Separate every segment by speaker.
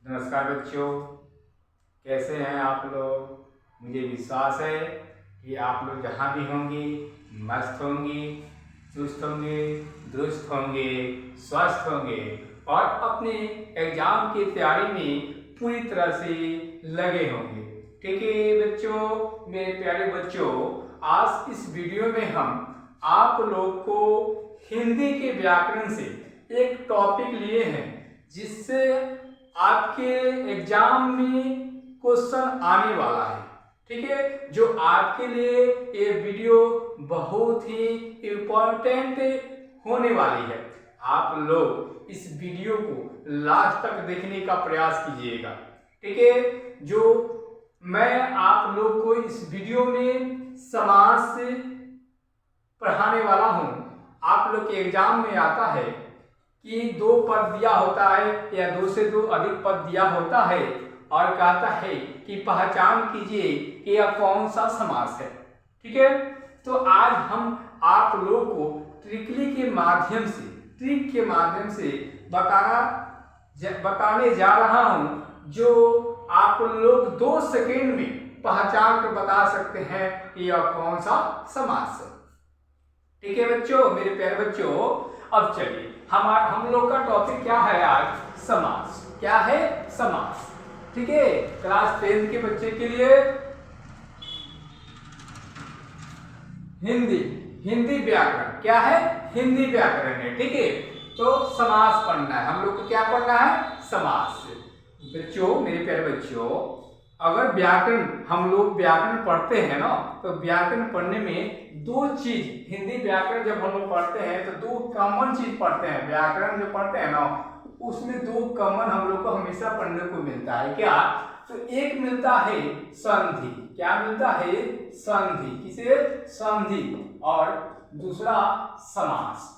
Speaker 1: नमस्कार बच्चों, कैसे हैं आप लोग। मुझे विश्वास है कि आप लोग जहाँ भी होंगे मस्त होंगे, चुस्त होंगे, दुरुस्त होंगे, स्वस्थ होंगे और अपने एग्जाम की तैयारी में पूरी तरह से लगे होंगे। ठीक है बच्चों, मेरे प्यारे बच्चों, आज इस वीडियो में हम आप लोग को हिंदी के व्याकरण से एक टॉपिक लिए हैं जिससे आपके एग्जाम में क्वेश्चन आने वाला है। ठीक है, जो आपके लिए ये वीडियो बहुत ही इम्पोर्टेंट होने वाली है। आप लोग इस वीडियो को लास्ट तक देखने का प्रयास कीजिएगा। ठीक है, जो मैं आप लोग को इस वीडियो में समास से पढ़ाने वाला हूँ। आप लोग के एग्जाम में आता है कि 2 पद दिया होता है या 2 से 2 अधिक पद दिया होता है और कहता है कि पहचान कीजिए कि यह कौन सा समास है। ठीक है, तो आज हम आप लोग को ट्रिक के माध्यम से बताने जा रहा हूं, जो आप लोग 2 सेकेंड में पहचान कर बता सकते हैं कि यह कौन सा समास है। ठीक है बच्चों, मेरे प्यारे बच्चों, अब चलिए हम लोग का टॉपिक क्या है आज? समास। क्या है? समास। ठीक है, क्लास 10 के बच्चे के लिए हिंदी व्याकरण। क्या है? हिंदी व्याकरण है। ठीक है, तो समास पढ़ना है हम लोग को। क्या पढ़ना है? समास। बच्चों, मेरे प्यारे बच्चों, अगर व्याकरण हम लोग व्याकरण पढ़ते हैं ना, तो व्याकरण पढ़ने में 2 चीज, हिंदी व्याकरण जब हम लोग पढ़ते हैं तो 2 कॉमन चीज पढ़ते हैं। व्याकरण जो पढ़ते हैं ना, उसमें 2 कॉमन हम लोग को हमेशा पढ़ने को मिलता है। क्या? तो एक मिलता है संधि। क्या मिलता है? संधि। किसे? संधि। और दूसरा समास।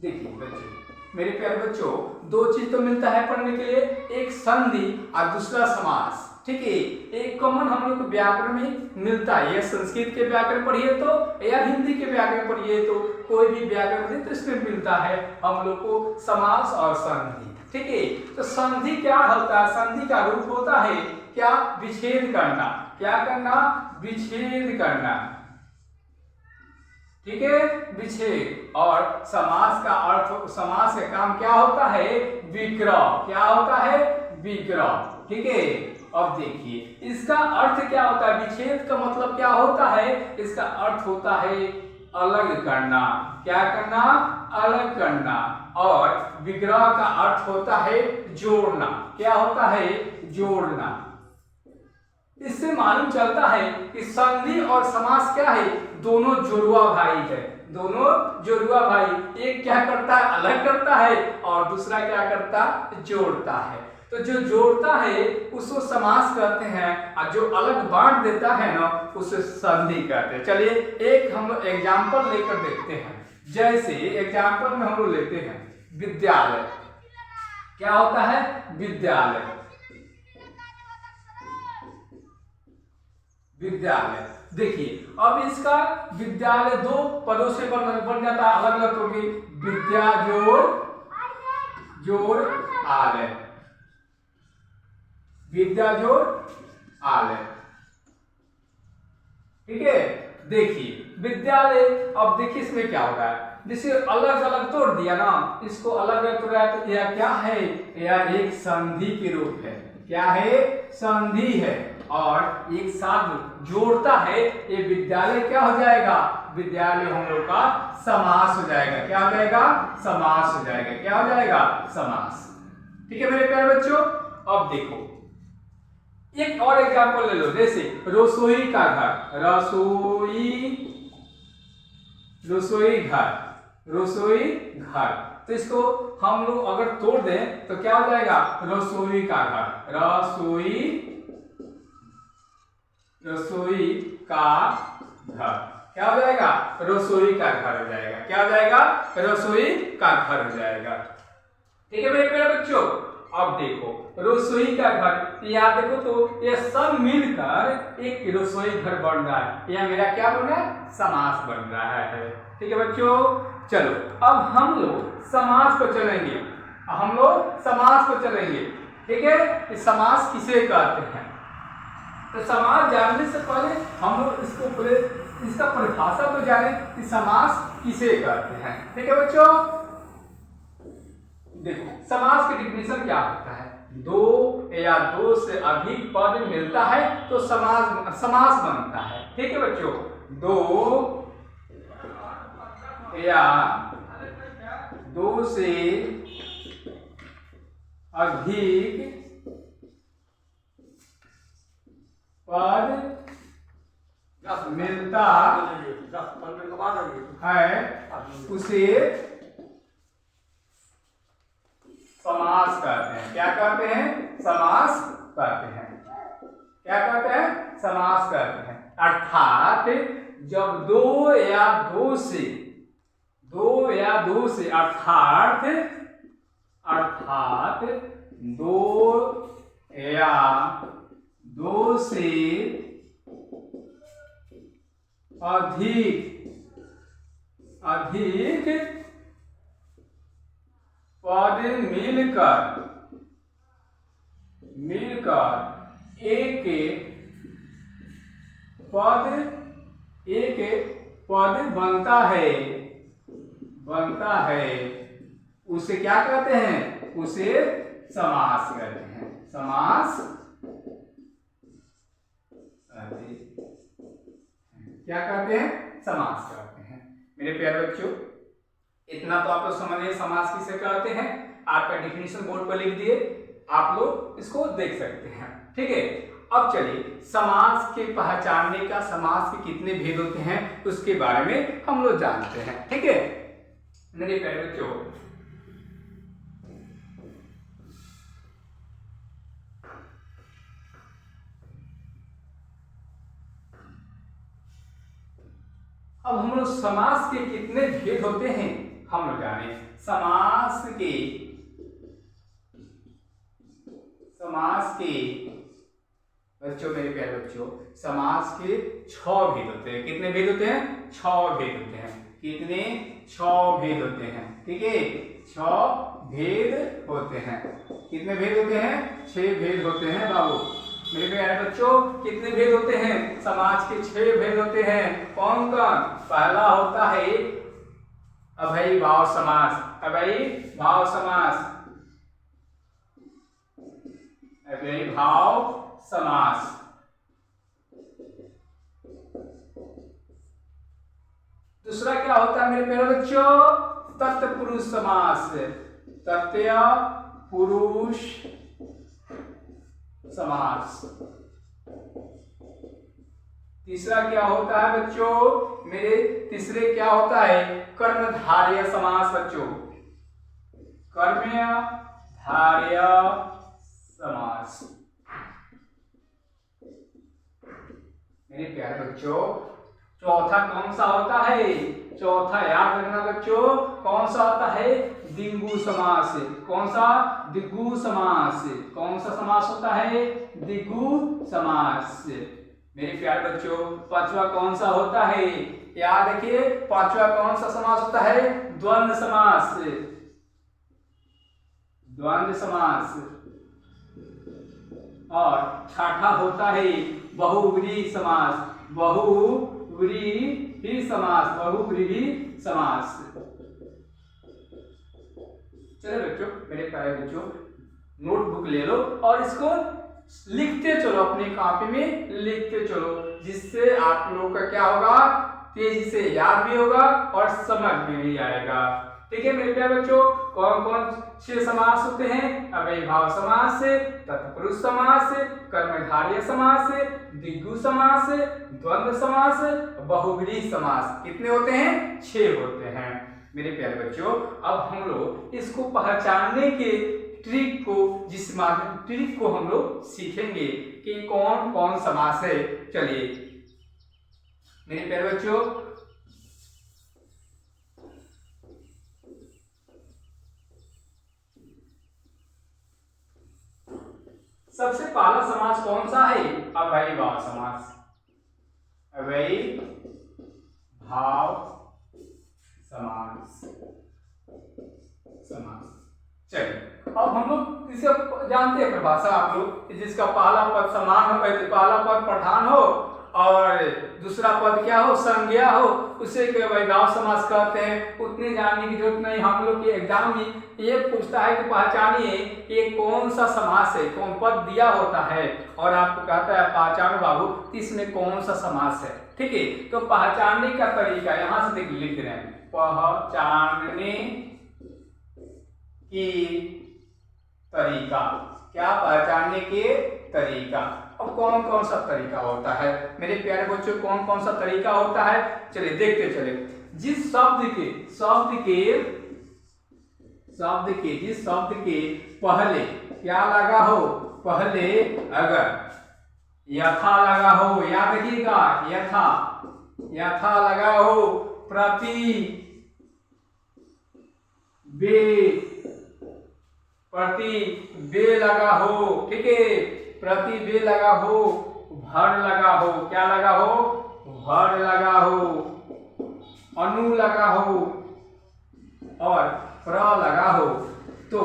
Speaker 1: देखिए बच्चों, मेरे प्यारे बच्चों, 2 चीज तो मिलता है पढ़ने के लिए, एक संधि और दूसरा समास। ठीक है, एक कॉमन हम लोग को व्याकरण में मिलता है। या संस्कृत के व्याकरण पढ़िए तो या हिंदी के व्याकरण पढ़िए तो कोई भी व्याकरण में तो इसमें मिलता है हम लोग को समास और संधि। ठीक है, तो संधि क्या होता है? संधि का रूप होता है क्या? विच्छेद करना। क्या करना? विच्छेद करना। ठीक है, विच्छेद। और समास का अर्थ, समास का काम क्या होता है? विग्रह। क्या होता है? विग्रह। ठीक है, अब देखिए इसका अर्थ क्या होता है। विच्छेद का मतलब क्या होता है? इसका अर्थ होता है अलग करना। क्या करना? अलग करना। और विग्रह का अर्थ होता है जोड़ना। क्या होता है? जोड़ना। इससे मालूम चलता है कि संधि और समास क्या है? दोनों जोड़वा भाई है। दोनों जोड़वा भाई, एक क्या करता है? अलग करता है, और दूसरा क्या करता? जोड़ता है। तो जो जोड़ता है उसको समास कहते हैं, और जो अलग बांट देता है ना, उसे संधि कहते हैं। चलिए एक हम एग्जाम्पल लेकर देखते हैं। जैसे एग्जाम्पल में हम लोग लेते हैं विद्यालय। क्या होता है? विद्यालय। विद्यालय। देखिए अब इसका विद्यालय 2 पदों से बन जाता है, अलग अलग होगी। विद्या जोड़ आलय। विद्या जोड़ आलय। ठीक है, देखिए विद्यालय। अब देखिए इसमें क्या होगा, जैसे अलग अलग तोड़ दिया ना, इसको अलग अलग तोड़ा तो यह क्या है? यह एक संधि के रूप है। क्या है? संधि है। और एक साथ जोड़ता है, ये विद्यालय क्या हो जाएगा? विद्यालय हम लोग का समास हो जाएगा। क्या हो जाएगा? समास हो जाएगा। क्या हो जाएगा? समास। ठीक है मेरे प्यारे बच्चों, अब देखो एक और एग्जांपल ले लो। जैसे रसोई का घर। रसोई घर। तो इसको हम लोग अगर तोड़ दें तो क्या हो जाएगा? रसोई का घर। रसोई का घर। क्या हो जाएगा? रसोई का घर हो जाएगा। क्या हो जाएगा? रसोई का घर हो जाएगा। ठीक है मेरे प्यारे बच्चों, अब देखो रसोई का घर, यहाँ देखो तो ये सब मिलकर एक रसोई घर बन रहा है। यह मेरा क्या बन रहा है? समास बन रहा है। ठीक है बच्चों, चलो अब हम लोग समास पर चलेंगे। हम लोग समास को चलेंगे, ठीक है। इस समास किसे कहते हैं, तो समास जानने से पहले हम लोग इसका परिभाषा तो जाने कि समास किसे कहते हैं, ठीक है बच्चों। देखो समास की डिफिनेशन क्या होता है, दो या दो से अधिक पद मिलता है तो समास बनता है, ठीक है बच्चों। दो या दो से अधिक पद मिलता है उसे समास कहते हैं। क्या कहते हैं, समास कहते हैं। क्या कहते हैं, समास कहते हैं। अर्थात जब दो या दो से अर्थात दो या दो से अधिक पद मिलकर एक पद बनता है उसे क्या कहते हैं, उसे समास कहते हैं। समास क्या कहते हैं, समास कहते हैं। मेरे प्यारे बच्चों, इतना तो आप लोग समझ गए समास किसे कहते हैं। आपका डिफिनेशन बोर्ड पर लिख दिए, आप लोग इसको देख सकते हैं, ठीक है। अब चलिए समास के पहचानने का, समास के कितने भेद होते हैं उसके बारे में हम लोग जानते हैं, ठीक है। मेरे प्यारे बच्चों, अब हम लोग समास के कितने भेद होते हैं हम लोग जाने। समास के बच्चों, मेरे प्यारे बच्चों, समास के 6 भेद होते हैं। कितने भेद होते हैं, 6 भेद होते हैं। कितने, 6 भेद होते हैं, ठीक है। 6 भेद होते हैं। कितने भेद होते हैं, 6 भेद होते हैं बाबू। मेरे प्यारे बच्चों, कितने भेद होते हैं, समाज के 6 भेद होते हैं। कौन कौन, पहला होता है अव्ययी भाव समास। अव्ययी भाव समास, अव्ययी भाव समास। दूसरा क्या होता है मेरे प्यारे बच्चों, तत्पुरुष समास। तत्पुरुष समास। तीसरा क्या होता है बच्चों, मेरे तीसरे क्या होता है, कर्मधारय समास। बच्चों, कर्मधारय समास। मेरे प्यारे बच्चों, चौथा कौन सा होता है, चौथा याद रखना बच्चों, कौन सा होता है, द्विगु समास। कौन सा, द्विगु समास। कौन सा समास होता है, द्विगु समास। मेरे प्यारे बच्चों, पांचवा कौन सा होता है, याद रखिए, पांचवा कौन सा समास होता है, द्वंद्व समास। द्वंद्व समास। और छठा होता है बहुव्रीहि समास। बहुव्रीहि समास। बहुव्रीहि समास। चलो बच्चों, मेरे प्यारे बच्चों, नोटबुक ले लो और इसको लिखते चलो, अपनी कॉपी में लिखते चलो, जिससे आप लोगों का क्या होगा, तेजी से याद भी होगा और समझ में भी आएगा, ठीक है मेरे प्यारे बच्चों। कौन कौन 6 समास होते हैं, अव्ययी भाव समास, तत्पुरुष समास, कर्मधारय समास, द्विगु समास, द्वंद्व समास, बहुव्रीहि समास। कितने होते हैं, 6 होते हैं मेरे प्यारे बच्चों। अब हम लोग इसको पहचानने के ट्रिक को हम लोग सीखेंगे कि कौन कौन समास है। चलिए मेरे प्यारे बच्चों, सबसे पहला समास कौन सा है, अव्ययी भाव समास। अव्ययी भाव समास। चलिए अब हम लोग इसे जानते हैं परिभाषा आप लोग, जिसका पहला पद समान हो, पहला पद प्रधान हो और दूसरा पद क्या हो, संज्ञा हो, उसे के वैधाव समास कहते हैं। उतने जानने की जरूरत नहीं। हम लोग के एग्जाम में ये पूछता है कि पहचानिए ये कौन सा समास है, कौन पद दिया होता है और आपको कहता है पहचानो बाबू इसमें कौन सा समास है। ठीक है, तो पहचानने का तरीका यहां से देख लिख रहे हैं, पहचानने की तरीका, क्या पहचानने के तरीका। अब कौन कौन सा तरीका होता है मेरे प्यारे बच्चों, कौन कौन सा तरीका होता है, चलिए देखते चले। जिस शब्द के पहले क्या लगा हो, पहले अगर यथा लगा हो, याद रखिएगा यथा लगा हो, प्रति बे लगा हो, ठीक है, प्रति बे लगा हो, भर लगा हो, क्या लगा हो, भर लगा हो, अनु लगा हो और प्र लगा हो, तो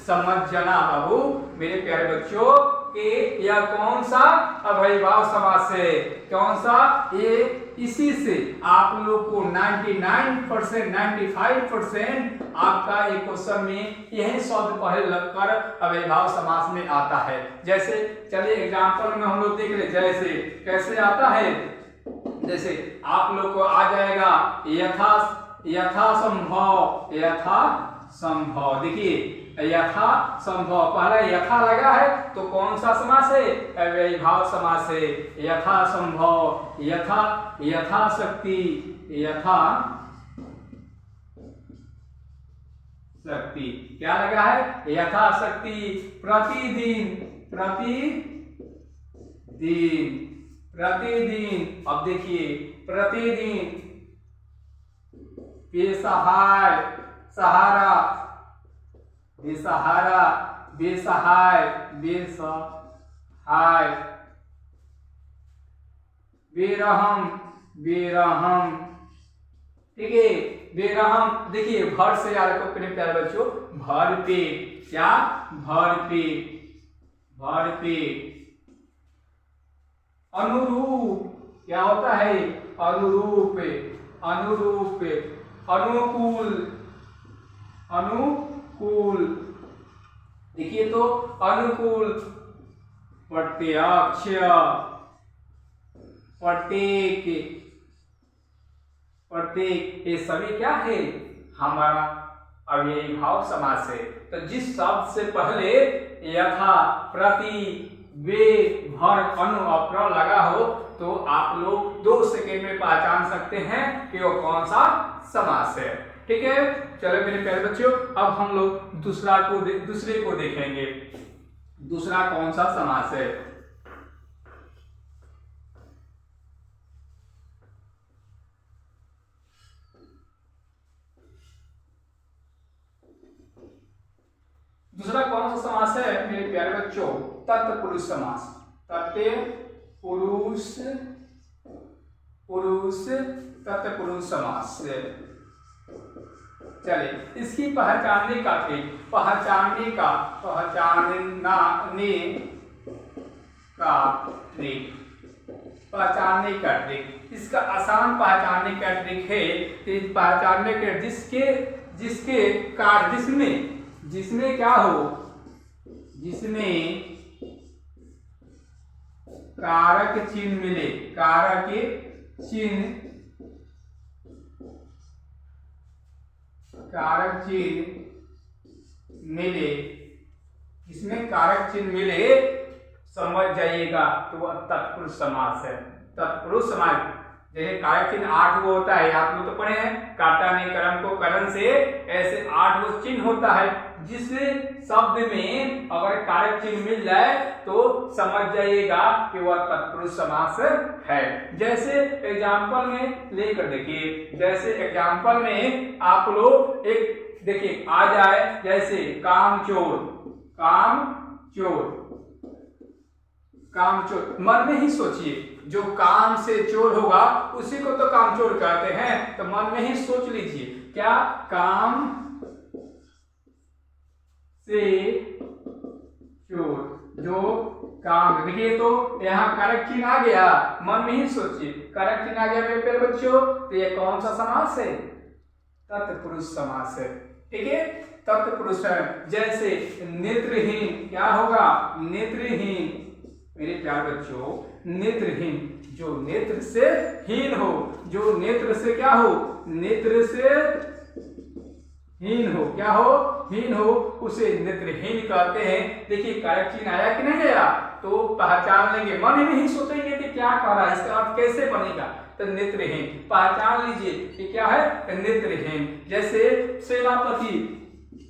Speaker 1: समझ जाना बाबू मेरे प्यारे बच्चों कि यह कौन सा अव्ययीभाव समास है। कौन सा, ये इसी से आप लोग को 99% 95% आपका एक क्वेश्चन में यही शब्द पहले लगकर अव्ययीभाव समास में आता है। जैसे चलिए एग्जांपल में हम लोग देख रहे, जैसे कैसे आता है, जैसे आप लोग को आ जाएगा यथा संभव, देखिए यथा संभव, पहला यथा लगा है तो कौन सा समास है, अव्ययीभाव समास है। यथा संभव, यथाशक्ति, क्या लगा है, यथाशक्ति, प्रतिदिन, अब देखिए प्रतिदिन, बेसहाय, बेसहाय, बेरहम, ठीक है, बेरहम। देखिए भर से याद रखो अपने प्यारे बच्चों, भर पेट, क्या, भर पेट। अनुरूप, क्या होता है, अनुरूप, अनुकूल, देखिए तो अनुकूल, प्रत्यक्ष, प्रत्येक, ये सभी क्या है, हमारा अव्ययीभाव समास है। तो जिस शब्द से पहले यथा, प्रति, वे, भर, अनु और प्र लगा हो तो आप लोग 2 सेकेंड में पहचान सकते हैं कि वो कौन सा समास है। ठीक है, चलो मेरे प्यारे बच्चों अब हम लोग दूसरे को देखेंगे, दूसरा कौन सा समास है। दूसरा कौन सा समास है मेरे प्यारे बच्चों, तत्पुरुष समास, तत्पुरुष समास। चलिए इसकी पहचानने का ट्रिक, इसका आसान पहचानने का ट्रिक है कि पहचानने के जिसके कार्य जिसमें क्या हो, जिसमें कारक चिन्ह मिले, इसमें कारक चिन्ह मिले समझ जाइएगा तो वह तत्पुरुष समास है। तत्पुरुष समास जैसे कारक चिन्ह 8 वो होता है, आप लोग तो पढ़े हैं, काटा नहीं कर्म को करण से, ऐसे 8 वो चिन्ह होता है। जिस शब्द में अगर कारक चिन्ह मिल जाए तो समझ जाइएगा कि वह तत्पुरुष समास है। जैसे एग्जाम्पल में लेकर देखिए, जैसे एग्जाम्पल में आप लोग एक देखिए आ जाए, जैसे कामचोर, मन में ही सोचिए, जो काम से चोर होगा उसी को तो कामचोर कहते हैं, तो मन में ही सोच लीजिए क्या काम से चोर, जो काम, देखिए तो यहाँ कारक चिन्ह आ गया, मन में ही सोचिए कारक चिन्ह आ गया मेरे प्यारे बच्चों। तो ये कौन सा समास है? तत्पुरुष समास है। ठीक है, तत्पुरुष है। जैसे नेत्रहीन, क्या होगा? नेत्रहीन। मेरे प्यारे बच्चों, नेत्रहीन, जो नेत्र से हीन हो, जो नेत्र से क्या हो? नेत्र से हीन हो, क्या हो? हीन हो, उसे नेत्रहीन कहते हैं। देखिए कारक चिन्ह आया कि नहीं आया? तो पहचान लेंगे, मन ही नहीं सोचेंगे कि क्या कह रहा है, इसका अर्थ कैसे बनेगा। तो नेत्रहीन पहचान लीजिए कि क्या है? नेत्रहीन। जैसे सेनापति,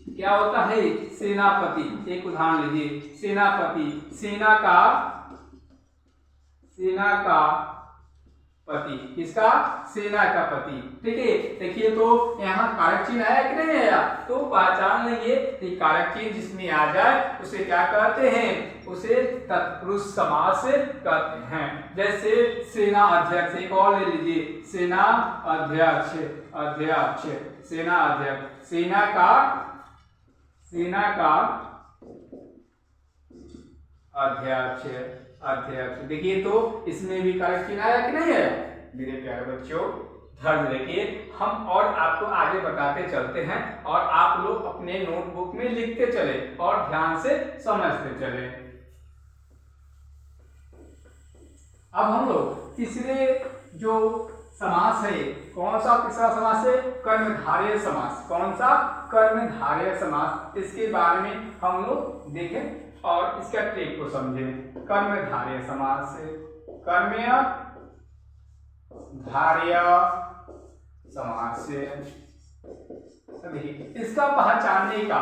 Speaker 1: क्या होता है? सेनापति। एक उदाहरण लीजिए, सेनापति, सेना का पति, किसका? सेना का पति। ठीक है, देखिए तो यहाँ कारक चिन्ह आया कि नहीं आया? तो पहचान लेंगे कि कारक चिन्ह जिसमें आ जाए उसे क्या कहते हैं? उसे तत्पुरुष समास कहते हैं। जैसे सेना अध्यक्ष, एक और ले लीजिए, सेना अध्यक्ष, अध्यक्ष, सेना अध्यक्ष, सेना का अध्यक्ष, अध्यक्ष। देखिए तो इसमें भी कारक चिन्ह आया कि नहीं है? मेरे प्यारे बच्चों ध्यान रखिए, हम और आपको आगे बताते चलते हैं और आप लोग अपने नोटबुक में लिखते चले और ध्यान से समझते चले। अब हम लोग तीसरे जो समास है, कौन सा तीसरा समास है? कर्मधारय समास। कौन सा? कर्मधारय समास। इसके बारे में हम लोग देखें और इसका ट्रिक को समझें। कर्मधारय समास, कर्मधारय समास। देखिए इसका पहचानने का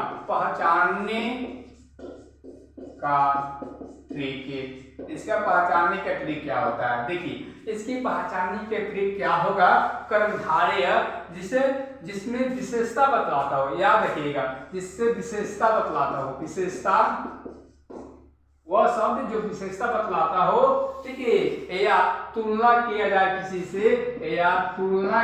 Speaker 1: ट्रिक, इसका पहचानने का ट्रिक क्या होता है? देखिए इसकी पहचानने का ट्रिक क्या होगा? कर्मधारय जिसमें विशेषता बतलाता हो, याद रखिएगा, जिससे विशेषता बतलाता हो, विशेषता, वह शब्द जो विशेषता बतलाता हो, ठीक है, या तुलना किया जाए किसी से, या तुलना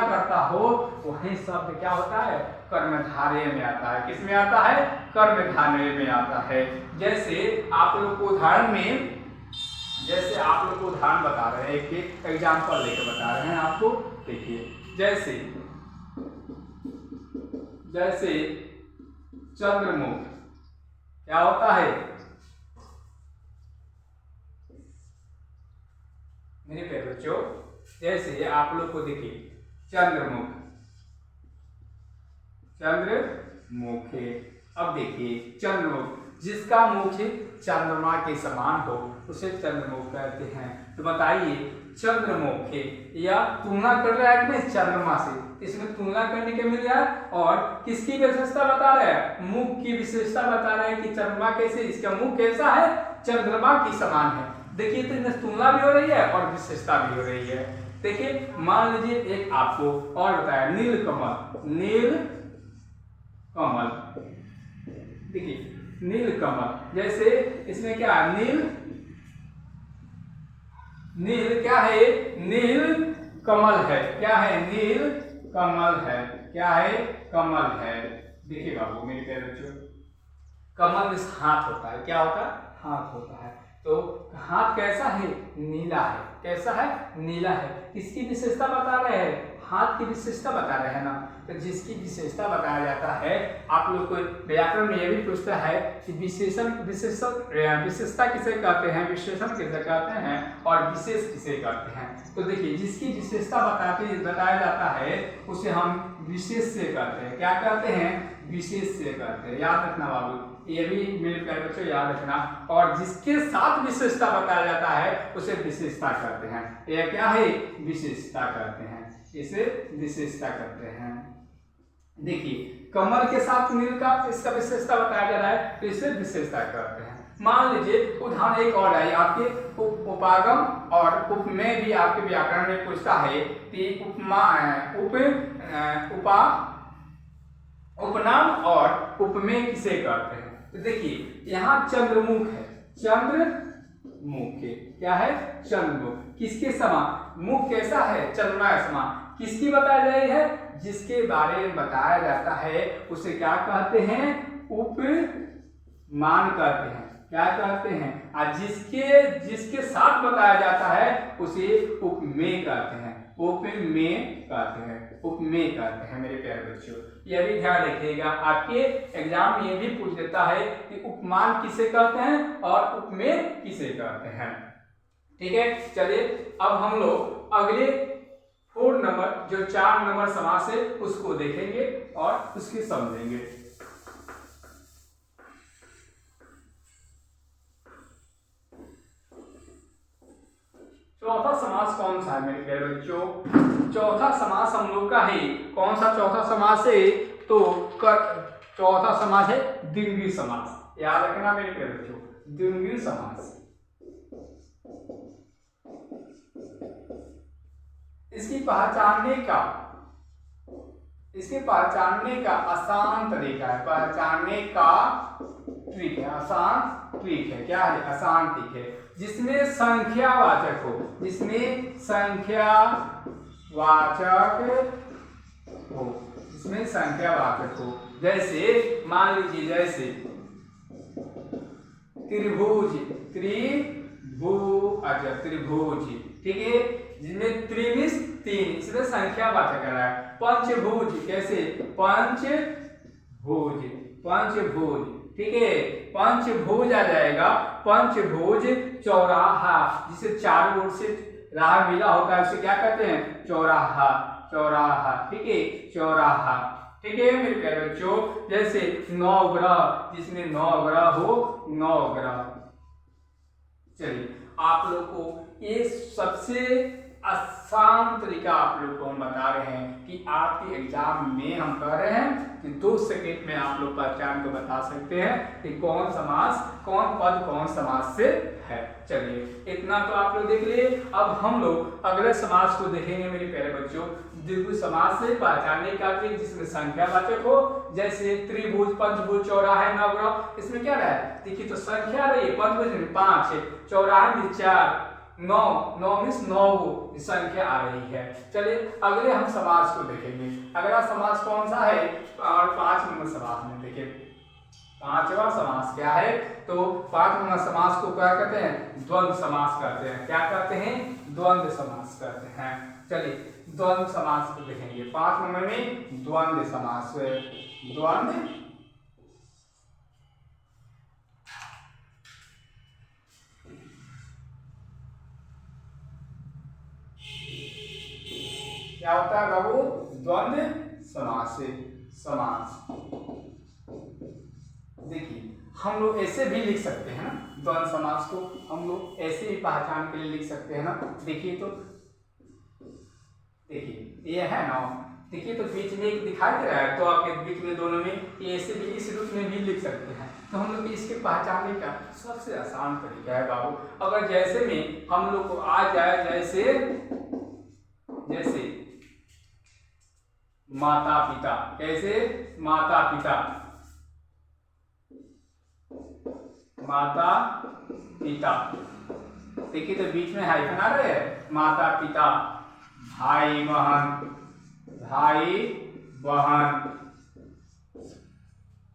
Speaker 1: करता हो, वही शब्द क्या होता है? कर्मधारय में आता है। किस में आता है? कर्मधारय में आता है। जैसे आप लोग को उदाहरण बता रहे हैं, एक एग्जाम्पल लेकर बता रहे हैं आपको। देखिए जैसे चंद्रमुख, क्या होता है? मेरे प्यारे बच्चों, जैसे आप लोग को देखिए चंद्रमुख है। अब देखिए चंद्रमुख, जिसका मुख चंद्रमा के समान हो उसे चंद्रमुख कहते हैं। तो बताइए चंद्रमुख है, या तुलना कर रहा है कि नहीं चंद्रमा से, इसमें तुलना करने के मिल जाए और किसकी विशेषता बता रहा है? मुख की विशेषता बता रहे हैं कि चंद्रमा कैसे, इसका मुख कैसा है? चंद्रमा के समान है। देखिए तो इसमें तुलना भी हो रही है और विशेषता भी हो रही है। देखिए मान लीजिए एक आपको और बताया नीलकमल, देखिए नीलकमल, जैसे इसमें क्या है? नील क्या है? नील कमल है। क्या है? नील कमल है। क्या है? कमल है। देखिए बाबू मेरे प्यारे बच्चों, कमल में हाथ होता है। क्या होता है? हाथ होता है। तो हाथ कैसा है? नीला है। कैसा है? नीला है। किसकी विशेषता बता रहे हैं? हाथ की विशेषता बता रहे हैं ना। तो जिसकी विशेषता बताया जाता है, आप लोग को व्याकरण में यह भी पूछता है कि विशेषता किसे कहते हैं, विशेषण किसे कहते हैं और विशेष किसे कहते हैं। तो देखिए जिसकी विशेषता बताया जाता है उसे हम विशेष से कहते हैं। क्या कहते हैं? विशेष से कहते हैं। याद रखना बाबू, ये भी मेरे प्यारे बच्चों याद रखना। और जिसके साथ विशेषता बताया जाता है उसे विशेषता कहते हैं। यह क्या है? विशेषता कहते हैं, इसे विशेषता करते हैं। देखिए कमल के साथ नील का इसका विशेषता बताया जा रहा है तो इसे विशेषता कहते हैं। मान लीजिए उदाहरण एक और है आपके उपागम और उप में भी आपके व्याकरण में पूछता है कि उपनाम और उपमेय किसे कहते हैं। तो देखिए यहाँ चंद्रमुख है, चंद्रमुख है। क्या है? चंद्रमुख। किसके समान? मुख कैसा है? चंद्रमा के समान। किसकी बताई जा रही है? जिसके बारे में बताया जाता है उसे क्या कहते हैं? उपमान कहते हैं। क्या कहते हैं? और जिसके साथ बताया जाता है उसे उपमेय कहते हैं। उपमेय कहते हैं। उपमेय कहते हैं मेरे प्यारे बच्चों। यह भी ध्यान रखिएगा, आपके एग्जाम में ये भी पूछ देता है कि उपमान किसे कहते हैं और उपमेय किसे कहते हैं। ठीक है, चलिए अब हम लोग अगले 4 नंबर जो 4 नंबर समास है उसको देखेंगे और उसकी समझेंगे। चौथा समास कौन सा है मेरे प्यारे बच्चों? चौथा समास हम लोग का है, कौन सा चौथा समास है? तो चौथा समास है द्विंगी समास। याद रखना मेरे प्यारे बच्चों, द्विंगी समास। इसकी पहचानने का आसान तरीका है। पहचानने का ट्रिक है, आसान ट्रिक है। क्या है? आसान ट्रिक है जिसमें संख्यावाचक हो, जिसमें संख्यावाचक हो। जैसे मान लीजिए, जैसे त्रिभुज, त्रिभुज, ठीक है, जिसमें त्रिमिस 3, इसमें संख्यावाचक आ रहा है। पंचभुज, कैसे? पंचभुज, ठीक है, पंचभुज आ जाएगा। पंचभुज चौराहा, जिसे चारों ओर से राह मिला होता है उसे क्या कहते हैं? चौराहा, ठीक है, चौराहा। ठीक है मेरे प्यारे बच्चों, जैसे नवग्रह, जिसमें 9 ग्रह हो, 9 ग्रह। चलिए आप लोग को ये सबसे आसान तरीका आप लोग को हम बता रहे हैं कि आपके एग्जाम में हम कह रहे हैं कि 2 सेकंड में आप लोग पहचान को बता सकते हैं कि कौन समास, कौन पद कौन समास से है। चलिए इतना तो आप लोग देख लिए। अब हम लोग अगले समास को देखेंगे मेरे प्यारे बच्चों। द्विगु समास से पहचानने का ट्रिक, जिसमें संख्यावाचक हो, जैसे त्रिभुज, पंचभुज, चौराहे, नवग्रह। इसमें क्या रहा है? देखिए तो संख्या रही है, पंचभुज में 5 है, चौराहे में 4, 9 मीन्स 9 संख्या आ रही है। चलिए अगले हम समास को देखेंगे। अगला समास कौन सा है? और 5 नंबर समास में देखिए 5वां समास क्या है? तो 5 नंबर समास को क्या कहते हैं? द्वंद्व समास कहते हैं। क्या कहते हैं? द्वंद्व समास कहते हैं। चलिए द्वंद्व समास को देखेंगे। 5 नंबर में द्वंद्व समास। द्वंद्व क्या होता है बाबू? द्वंद्व समास। देखिए हम लोग ऐसे भी लिख सकते हैं ना, द्वंद्व समास को हम लोग ऐसे ही पहचान के लिए लिख सकते हैं ना। देखिए तो, देखिए ये है ना, देखिए तो बीच में एक दिखाई दे रहा है, तो आपके बीच में दोनों में ये ऐसे भी इस रूप में भी लिख सकते हैं। तो हम लोग इसके पहचानने का सबसे आसान तरीका है बाबू, अगर जैसे में हम लोग को आ जाए, जैसे माता पिता। कैसे? माता पिता, माता पिता। देखिए तो बीच में हाइफन आ रहे हैं। माता पिता, भाई बहन, भाई बहन,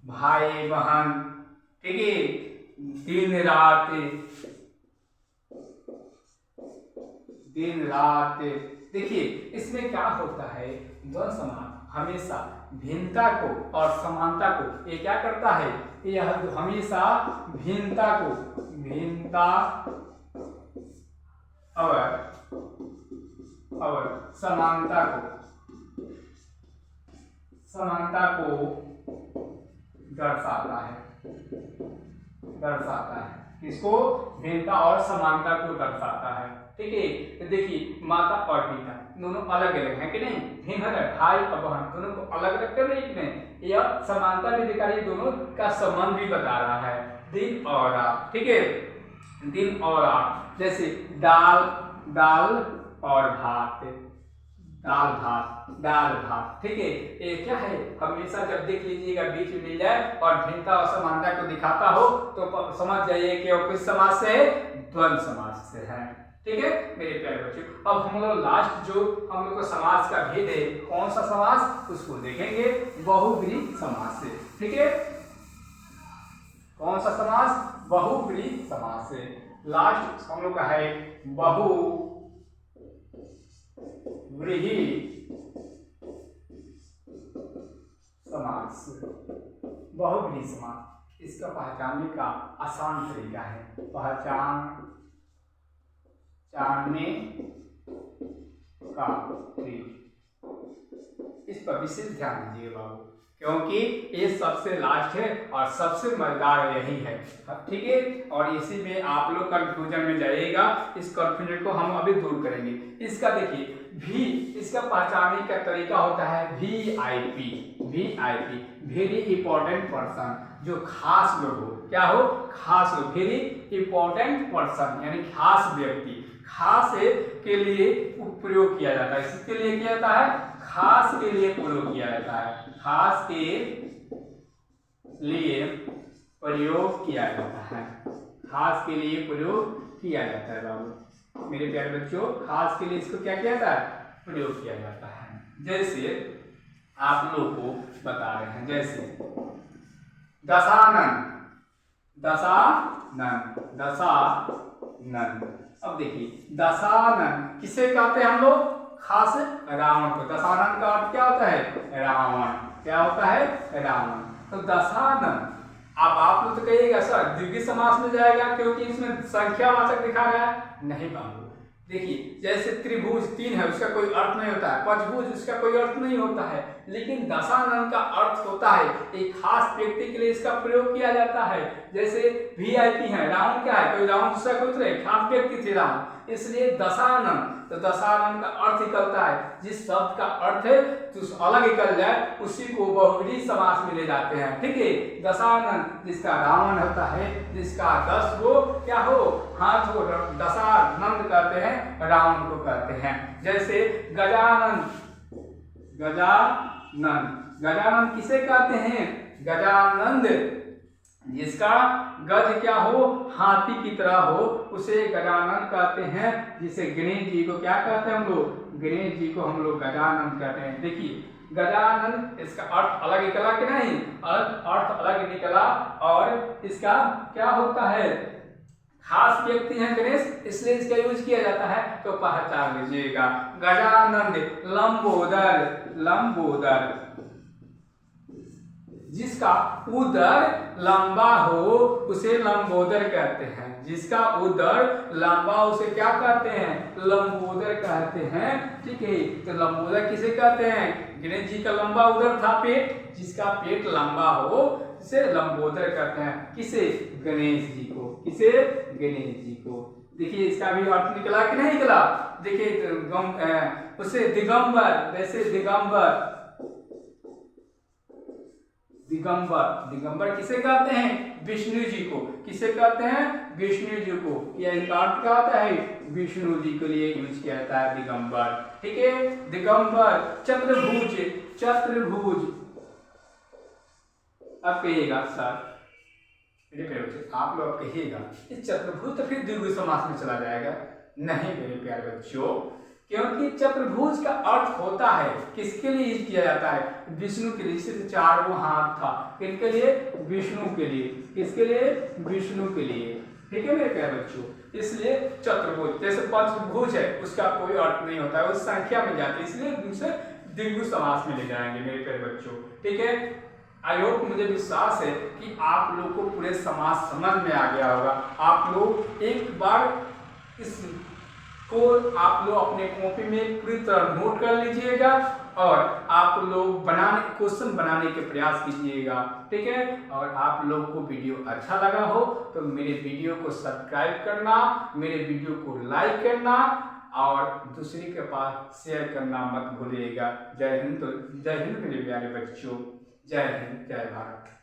Speaker 1: भाई बहन, ठीक है, दिन रात, दिन रात। देखिए इसमें क्या होता है? द्वंद्व समास हमेशा भिन्नता को और समानता को ये क्या करता है? यह हमेशा भिन्नता और समानता को दर्शाता है। किसको? भिन्नता और समानता को दर्शाता है। ठीक है, तो देखिए माता और पिता दोनों अलग अलग हैं कि नहीं? भिन्न है, भाई और बहन दोनों को अलग अलग कर रही है कि नहीं? यह समानता भी दिखा रही है, दोनों का संबंध भी बता रहा है। दिन और रात, ठीक है, दिन और रात। जैसे दाल और भात, दाल भात, ठीक है। ये क्या है? हमेशा जब देख लीजिएगा बीच में मिल जाए और भिन्नता और समानता को दिखाता हो तो समझ जाइए कि वो किस समास से है? द्वंद्व समास से है। ठीक है मेरे प्यारे बच्चों। अब हम लोग लास्ट जो हम लोग को समास का भेद है, कौन सा समास, उसको देखेंगे बहुब्रीहि समास से। ठीक है, कौन सा समास, बहुब्रीहि समास से। लास्ट हम लोग का है बहुब्रीहि समास। बहुब्रीहि समास इसका पहचानने का आसान तरीका है, पहचानने का तरीका, इस पर विशेष ध्यान दीजिए बाबू, क्योंकि ये सबसे लास्ट है और सबसे मजेदार यही है। ठीक है, और इसी में आप लोग कंफ्यूजन में जाइएगा, इस कंफ्यूजन को हम अभी दूर करेंगे। इसका देखिए भी, इसका पहचानने का तरीका होता है VIP, VIP very important person, जो खास लोग हो, क्या हो, खास लोग, वेरी इंपॉर्टेंट पर्सन यानी खास व्यक्ति, खास के लिए प्रयोग किया जाता है। इसके लिए किया जाता है, खास के लिए प्रयोग किया जाता है, खास के लिए प्रयोग किया जाता है, खास के लिए प्रयोग किया जाता है बाबू मेरे प्यारे बच्चों। खास के लिए इसको क्या किया जाता है, प्रयोग किया जाता है। जैसे आप लोग को बता रहे हैं, जैसे दशानन, दशानन। अब देखिए दशानन किसे कहते हैं हम लोग, खास रावण को। दशानन का अर्थ क्या होता है, रावण, क्या होता है, रावण। तो दशानन, अब आप लोग तो कहिएगा सर द्विगुण समास में जाएगा क्योंकि इसमें संख्यावाचक दिखा रहा है। नहीं बाबू, देखिए जैसे त्रिभुज 3 है उसका कोई अर्थ नहीं होता है, पंचभुज उसका कोई अर्थ नहीं होता है, लेकिन दशानन का अर्थ होता है एक खास व्यक्ति के लिए इसका प्रयोग किया जाता है। जैसे VIP है, रावण क्या है, कोई रावण दूसरा कोई तो खास व्यक्ति थे रावण, इसलिए दशानन। तो दशानन का अर्थ निकलता है, जिस शब्द का अर्थ है तो अलग निकल जाए उसी को बहुब्रीहि समास में ले जाते हैं। ठीक है, दशानन जिसका रावण होता है, जिसका 10 गो क्या हो, हाथ हो, दशानंद कहते हैं, रावण को कहते हैं। जैसे गजानन, गजानन किसे कहते हैं, गजानंद जिसका गज क्या हो, हाथी की तरह हो, उसे गजानन कहते हैं। जिसे गणेश जी को क्या कहते हैं हम लोग, गणेश जी को हम लोग गजानन कहते हैं। देखिए गजानन इसका अर्थ अलग निकला कि नहीं, अर्थ अलग निकला, और इसका क्या होता है, खास व्यक्ति है गणेश, इसलिए इसका यूज किया जाता है। तो पहचान लीजिएगा गजानंद, लंबोदर जिसका उदर लंबा हो उसे लंबोदर कहते हैं, जिसका उदर लंबा उसे क्या कहते हैं, लंबोदर कहते हैं। ठीक है, तो लंबोदर किसे कहते हैं, गणेश जी का लंबा उदर था पेट, जिसका पेट लंबा हो उसे लंबोदर कहते हैं। किसे, गणेश जी को, किसे, गणेश जी को। देखिए इसका भी अर्थ निकला कि नहीं निकला, देखिए उसे दिगंबर, वैसे दिगंबर किसे कहते हैं, विष्णु जी को, किसे कहते हैं, विष्णु जी को। यह इनका अर्थ क्या होता है, विष्णु जी के लिए यूज किया जाता है दिगंबर। ठीक है, दिगंबर। चतुर्भुज अब कहिएगा सर, मेरे प्यारे बच्चे आप लोग कहिएगा इस चतुर्भुज तो फिर द्विगुण समास में चला जाएगा। नहीं मेरे प्यारे बच्चों, क्योंकि चतुर्भुज का अर्थ होता है किसके लिए यूज किया जाता है, विष्णु के लिए। जैसे 4 गो हाथ था, किसके लिए, विष्णु के लिए, किसके लिए, विष्णु के लिए। ठीक है मेरे प्यारे बच्चों, इसलिए चतुर्भुज, जैसे पंचभुज है उसका कोई अर्थ नहीं होता है, उस संख्या में जाती है, इसलिए दूसरे द्विगुण समास में ले जाएंगे मेरे प्यारे बच्चों। ठीक है, आई होप, मुझे विश्वास है कि आप लोग को पूरे समास समझ में आ गया होगा। आप लोग एक बार इसको आप लोग अपने कॉपी में पूरी तरह नोट कर लीजिएगा और आप लोग क्वेश्चन बनाने के प्रयास कीजिएगा। ठीक है, और आप लोग को वीडियो अच्छा लगा हो तो मेरे वीडियो को सब्सक्राइब करना, मेरे वीडियो को लाइक करना और दूसरे के पास शेयर करना मत भूलिएगा। जय हिंद मेरे प्यारे बच्चों, जय हिंद, जय भारत।